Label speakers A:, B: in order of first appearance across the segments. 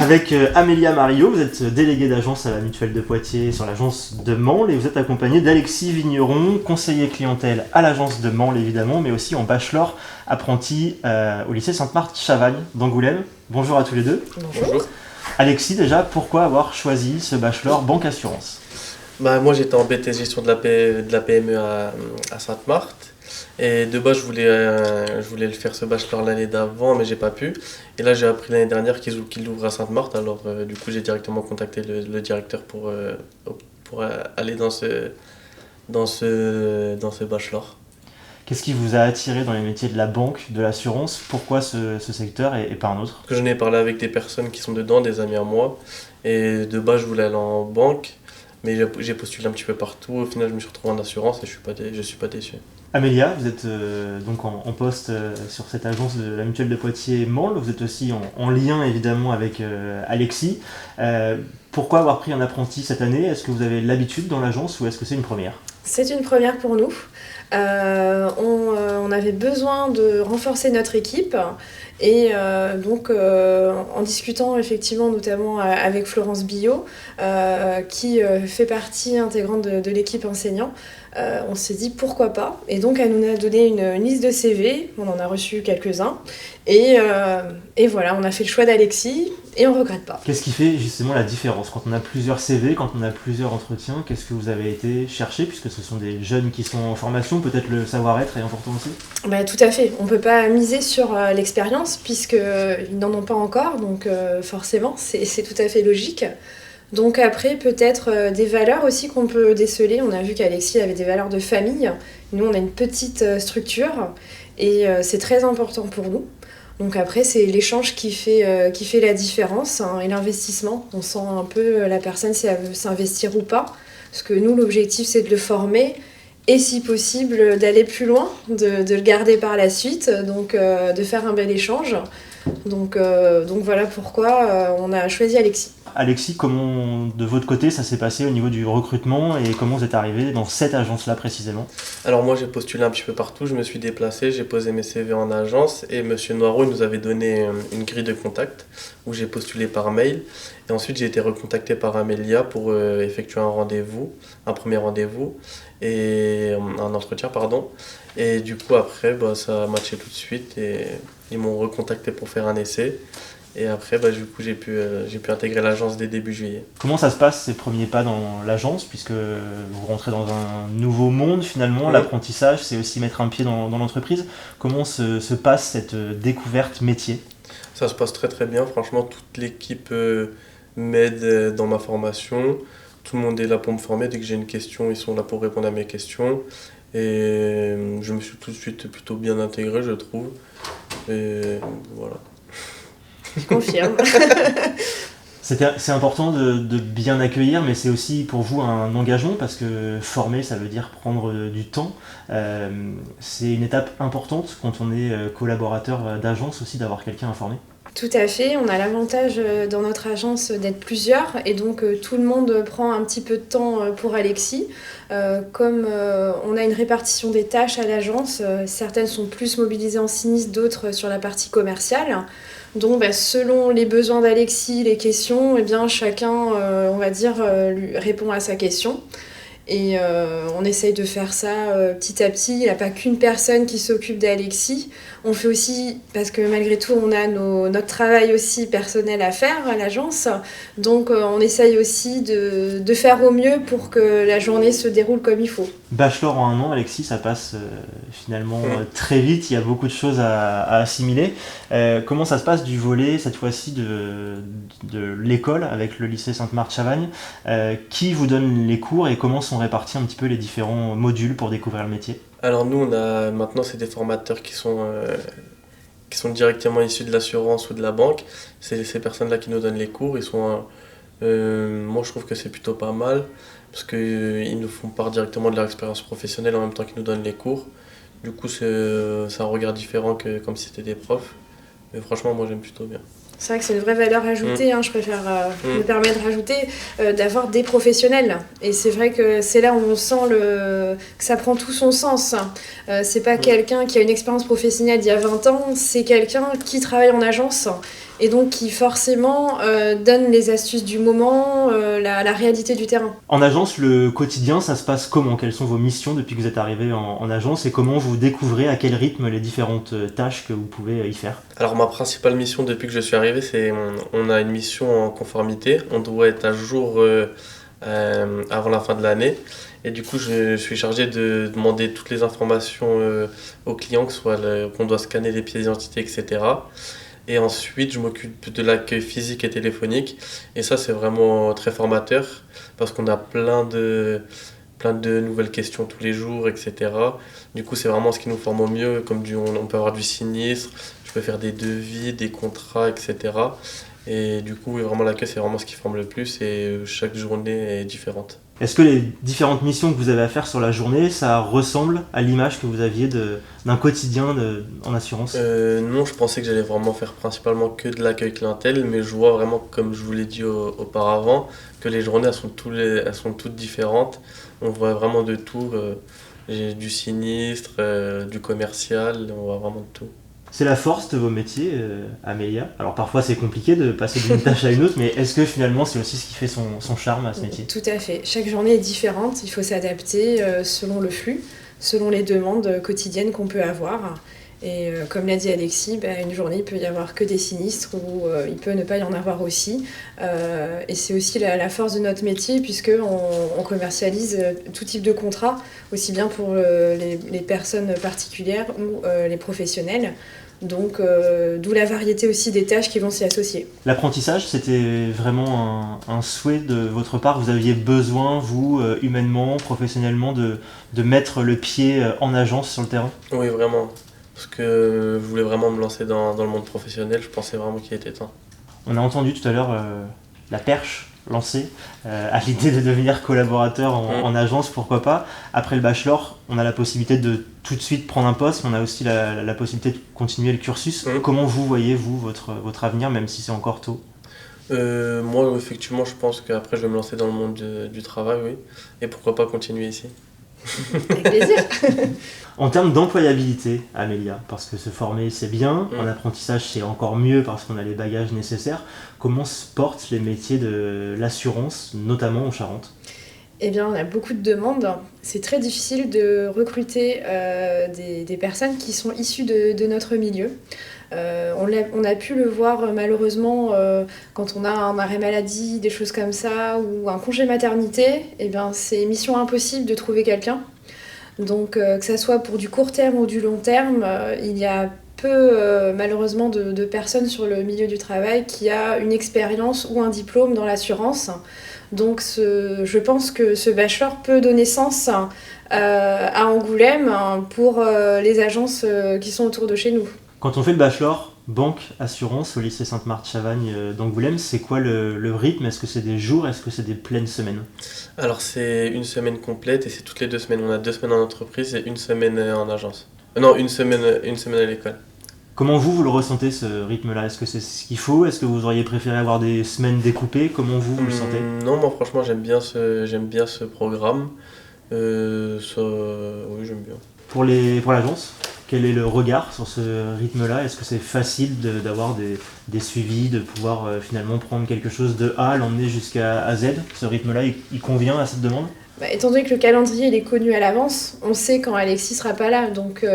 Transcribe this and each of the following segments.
A: Avec Amélia Mario, vous êtes déléguée d'agence à la Mutuelle de Poitiers sur l'agence de Mansle et vous êtes accompagnée d'Alexis Vigneron, conseiller clientèle à l'agence de Mansle évidemment, mais aussi en bachelor apprenti au lycée Sainte-Marthe-Chavagne d'Angoulême. Bonjour à tous les deux.
B: Bonjour.
A: Alexis, déjà, pourquoi avoir choisi ce bachelor banque assurance ?
B: Moi j'étais en BTS gestion de la PME à Sainte-Marthe. Et de base, je voulais le faire ce bachelor l'année d'avant, mais j'ai pas pu. Et là, j'ai appris l'année dernière qu'il l'ouvre à Sainte-Marthe. Alors, du coup, j'ai directement contacté le directeur pour aller dans ce bachelor.
A: Qu'est-ce qui vous a attiré dans les métiers de la banque, de l'assurance ? Pourquoi ce secteur et pas un autre ?
B: Parce que j'en ai parlé avec des personnes qui sont dedans, des amis à moi. Et de base, je voulais aller en banque, mais j'ai postulé un petit peu partout. Au final, je me suis retrouvé en assurance et je suis pas déçu.
A: Amélia, vous êtes donc en poste sur cette agence de la Mutuelle de Poitiers-Mansle. Vous êtes aussi en lien évidemment avec Alexis. Pourquoi avoir pris un apprenti cette année ? Est-ce que vous avez l'habitude dans l'agence ou est-ce que c'est une première ?
C: C'est une première pour nous. On avait besoin de renforcer notre équipe et donc en discutant effectivement notamment avec Florence Billot qui fait partie intégrante de l'équipe enseignant, on s'est dit pourquoi pas, et donc elle nous a donné une liste de CV, on en a reçu quelques-uns et voilà, on a fait le choix d'Alexis et on regrette pas.
A: Qu'est-ce qui fait justement la différence quand on a plusieurs CV, quand on a plusieurs entretiens ? Qu'est-ce que vous avez été chercher, puisque ce sont des jeunes qui sont en formation, peut-être le savoir-être est important aussi ?
C: Tout à fait, on ne peut pas miser sur l'expérience puisqu'ils n'en ont pas encore, donc forcément c'est tout à fait logique. Donc après, peut-être des valeurs aussi qu'on peut déceler. On a vu qu'Alexis avait des valeurs de famille. Nous, on a une petite structure et c'est très important pour nous. Donc après, c'est l'échange qui fait la différence, hein, et l'investissement. On sent un peu la personne si elle veut s'investir ou pas. Parce que nous, l'objectif, c'est de le former et si possible d'aller plus loin, de le garder par la suite, donc de faire un bel échange. Donc voilà pourquoi on a choisi Alexis.
A: Alexis, comment de votre côté ça s'est passé au niveau du recrutement et comment vous êtes arrivé dans cette agence-là précisément ?
B: Alors moi j'ai postulé un petit peu partout, je me suis déplacé, j'ai posé mes CV en agence et Monsieur Noireau nous avait donné une grille de contact où j'ai postulé par mail et ensuite j'ai été recontacté par Amélia pour effectuer un premier rendez-vous et un entretien pardon. Et du coup après ça a matché tout de suite et ils m'ont recontacté pour faire un essai. Et après, du coup, j'ai pu intégrer l'agence dès début juillet.
A: Comment ça se passe, ces premiers pas dans l'agence, puisque vous rentrez dans un nouveau monde finalement, L'apprentissage, c'est aussi mettre un pied dans l'entreprise. Comment se passe cette découverte métier ?
B: Ça se passe très très bien, franchement, toute l'équipe m'aide dans ma formation. Tout le monde est là pour me former, dès que j'ai une question, ils sont là pour répondre à mes questions. Et je me suis tout de suite plutôt bien intégré, je trouve. Et voilà.
C: Je confirme.
A: C'est important de bien accueillir, mais c'est aussi pour vous un engagement, parce que former, ça veut dire prendre du temps. C'est une étape importante quand on est collaborateur d'agence aussi, d'avoir quelqu'un à former.
C: Tout à fait, on a l'avantage dans notre agence d'être plusieurs et donc tout le monde prend un petit peu de temps pour Alexis. Comme on a une répartition des tâches à l'agence, certaines sont plus mobilisées en sinistre, d'autres sur la partie commerciale. Donc selon les besoins d'Alexis, les questions, chacun on va dire lui répond à sa question. Et on essaye de faire ça petit à petit. Il n'y a pas qu'une personne qui s'occupe d'Alexis. On fait aussi, parce que malgré tout, on a notre travail aussi personnel à faire à l'agence. Donc on essaye aussi de faire au mieux pour que la journée se déroule comme il faut.
A: Bachelor en 1 an, Alexis, ça passe finalement très vite. Il y a beaucoup de choses à assimiler. Comment ça se passe du volet, cette fois-ci, de l'école avec le lycée Sainte-Marthe-Chavagne ? Qui vous donne les cours et comment sont répartis un petit peu les différents modules pour découvrir le métier ?
B: Alors nous, maintenant, c'est des formateurs qui sont directement issus de l'assurance ou de la banque. C'est ces personnes-là qui nous donnent les cours. Moi, je trouve que c'est plutôt pas mal parce qu'ils nous font part directement de leur expérience professionnelle en même temps qu'ils nous donnent les cours. Du coup, c'est un regard différent que comme si c'était des profs. Mais franchement, moi, j'aime plutôt bien.
C: C'est vrai que c'est une vraie valeur ajoutée, je préfère me permettre de rajouter, d'avoir des professionnels. Et c'est vrai que c'est là où on sent que ça prend tout son sens. C'est pas quelqu'un qui a une expérience professionnelle d'il y a 20 ans, c'est quelqu'un qui travaille en agence et donc qui forcément donne les astuces du moment, la réalité du terrain.
A: En agence, le quotidien, ça se passe comment? Quelles sont vos missions depuis que vous êtes arrivé en agence et comment vous découvrez à quel rythme les différentes tâches que vous pouvez y faire?
B: Alors ma principale mission depuis que je suis arrivé, c'est on a une mission en conformité. On doit être à jour avant la fin de l'année. Et du coup, je suis chargé de demander toutes les informations aux clients, que ce soit qu'on doit scanner les pièces d'identité, etc. Et ensuite, je m'occupe de l'accueil physique et téléphonique. Et ça, c'est vraiment très formateur parce qu'on a plein de nouvelles questions tous les jours, etc. Du coup, c'est vraiment ce qui nous forme au mieux. Comme on peut avoir du sinistre, je peux faire des devis, des contrats, etc. Et du coup, oui, vraiment l'accueil, c'est vraiment ce qui forme le plus et chaque journée est différente.
A: Est-ce que les différentes missions que vous avez à faire sur la journée, ça ressemble à l'image que vous aviez d'un quotidien en assurance?
B: Non, je pensais que j'allais vraiment faire principalement que de l'accueil clientèle, mais je vois vraiment, comme je vous l'ai dit auparavant, que les journées, elles sont toutes différentes. On voit vraiment de tout. J'ai du sinistre, du commercial, on voit vraiment de tout.
A: C'est la force de vos métiers, Amélia. Alors parfois c'est compliqué de passer d'une tâche à une autre, mais est-ce que finalement c'est aussi ce qui fait son charme à ce métier?
C: Tout à fait. Chaque journée est différente, il faut s'adapter selon le flux, selon les demandes quotidiennes qu'on peut avoir. Et comme l'a dit Alexis, une journée, il peut y avoir que des sinistres ou il peut ne pas y en avoir aussi. Et c'est aussi la force de notre métier puisqu'on commercialise tout type de contrat, aussi bien pour les personnes particulières ou les professionnels. Donc, d'où la variété aussi des tâches qui vont s'y associer.
A: L'apprentissage, c'était vraiment un souhait de votre part. Vous aviez besoin, vous, humainement, professionnellement, de mettre le pied en agence sur le terrain?
B: Oui, vraiment. Parce que je voulais vraiment me lancer dans le monde professionnel, je pensais vraiment qu'il était temps.
A: On a entendu tout à l'heure la perche lancée à l'idée de devenir collaborateur en agence, pourquoi pas. Après le bachelor, on a la possibilité de tout de suite prendre un poste, mais on a aussi la possibilité de continuer le cursus. Comment vous voyez-vous votre avenir, même si c'est encore tôt?
B: Moi, effectivement, je pense qu'après, je vais me lancer dans le monde du travail, oui. Et pourquoi pas continuer ici.
C: Avec plaisir.
A: En termes d'employabilité, Amélia, parce que se former c'est bien, en apprentissage c'est encore mieux parce qu'on a les bagages nécessaires, comment se portent les métiers de l'assurance, notamment en Charente?
C: Eh bien, on a beaucoup de demandes. C'est très difficile de recruter des personnes qui sont issues de notre milieu. On a pu le voir malheureusement quand on a un arrêt maladie, des choses comme ça, ou un congé maternité. Eh bien, c'est mission impossible de trouver quelqu'un. Donc, que ça soit pour du court terme ou du long terme, il y a peu malheureusement de personnes sur le milieu du travail qui a une expérience ou un diplôme dans l'assurance. Donc je pense que ce bachelor peut donner sens à Angoulême pour les agences qui sont autour de chez nous.
A: Quand on fait le bachelor, banque, assurance, au lycée Sainte-Marthe-Chavannes d'Angoulême, c'est quoi le rythme? Est-ce que c'est des jours? Est-ce que c'est des pleines semaines?
B: Alors c'est une semaine complète et c'est toutes les 2 semaines. On a 2 semaines en entreprise et une semaine en agence. Non, une semaine à l'école.
A: Comment vous le ressentez ce rythme-là? Est-ce que c'est ce qu'il faut? Est-ce que vous auriez préféré avoir des semaines découpées? Comment vous le sentez?
B: Non, moi franchement j'aime bien ce programme. Oui, j'aime bien.
A: Pour l'agence, quel est le regard sur ce rythme-là? Est-ce que c'est facile d'avoir des suivis, de pouvoir finalement prendre quelque chose de A, l'emmener jusqu'à Z? Ce rythme-là, il convient à cette demande?
C: Étant donné que le calendrier il est connu à l'avance, on sait quand Alexis sera pas là, donc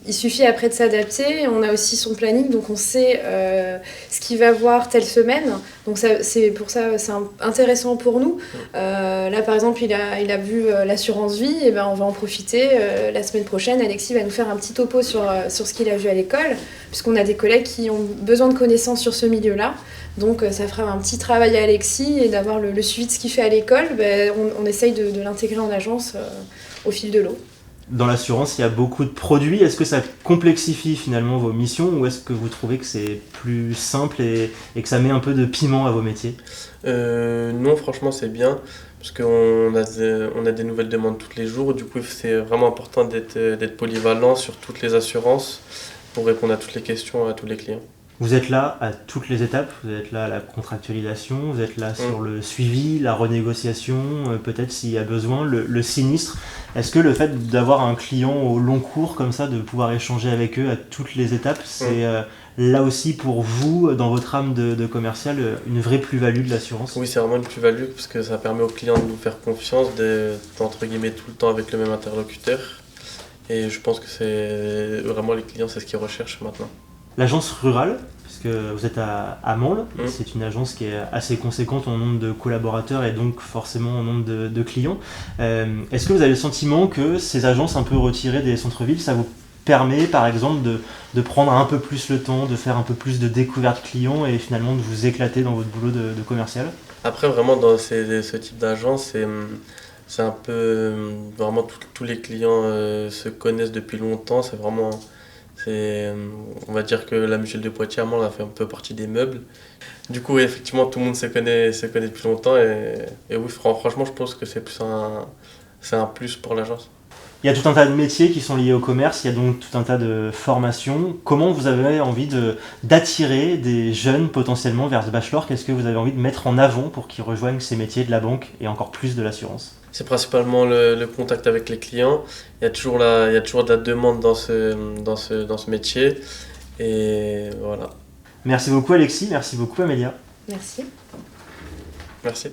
C: il suffit après de s'adapter. On a aussi son planning, donc on sait ce qu'il va voir telle semaine. Donc c'est pour ça c'est intéressant pour nous. Là par exemple il a vu l'assurance vie, et ben on va en profiter. La semaine prochaine, Alexis va nous faire un petit topo sur ce qu'il a vu à l'école, puisqu'on a des collègues qui ont besoin de connaissances sur ce milieu-là. Donc ça fera un petit travail à Alexis et d'avoir le suivi de ce qu'il fait à l'école. On essaye de l'intégrer en agence au fil de l'eau.
A: Dans l'assurance, il y a beaucoup de produits. Est-ce que ça complexifie finalement vos missions ou est-ce que vous trouvez que c'est plus simple et que ça met un peu de piment à vos métiers?
B: Non, franchement c'est bien parce qu'on a des nouvelles demandes tous les jours. Du coup c'est vraiment important d'être polyvalent sur toutes les assurances pour répondre à toutes les questions à tous les clients.
A: Vous êtes là à toutes les étapes, vous êtes là à la contractualisation, vous êtes là sur le suivi, la renégociation, peut-être s'il y a besoin, le sinistre. Est-ce que le fait d'avoir un client au long cours comme ça, de pouvoir échanger avec eux à toutes les étapes, c'est là aussi pour vous, dans votre âme de commercial, une vraie plus-value de l'assurance?
B: Oui, c'est vraiment une plus-value parce que ça permet aux clients de nous faire confiance, d'être entre guillemets tout le temps avec le même interlocuteur. Et je pense que c'est vraiment les clients, c'est ce qu'ils recherchent maintenant.
A: L'agence rurale, puisque vous êtes à Mansle, c'est une agence qui est assez conséquente en nombre de collaborateurs et donc forcément en nombre de clients. Est-ce que vous avez le sentiment que ces agences un peu retirées des centres-villes, ça vous permet par exemple de prendre un peu plus le temps, de faire un peu plus de découverte clients et finalement de vous éclater dans votre boulot de commercial?
B: Après, vraiment, dans ce type d'agence, c'est un peu vraiment tous les clients se connaissent depuis longtemps. C'est vraiment, on va dire que la Mutuelle de Poitiers, à Mansle, a fait un peu partie des meubles. Du coup, oui, effectivement, tout le monde se connaît depuis longtemps. Et oui, franchement, je pense que c'est un plus pour l'agence.
A: Il y a tout un tas de métiers qui sont liés au commerce, il y a donc tout un tas de formations. Comment vous avez envie d'attirer des jeunes potentiellement vers ce bachelor? Qu'est-ce que vous avez envie de mettre en avant pour qu'ils rejoignent ces métiers de la banque et encore plus de l'assurance?
B: C'est principalement le contact avec les clients. Il y a toujours de la demande dans ce métier. Et voilà.
A: Merci beaucoup Alexis, merci beaucoup Amélia.
C: Merci.
B: Merci.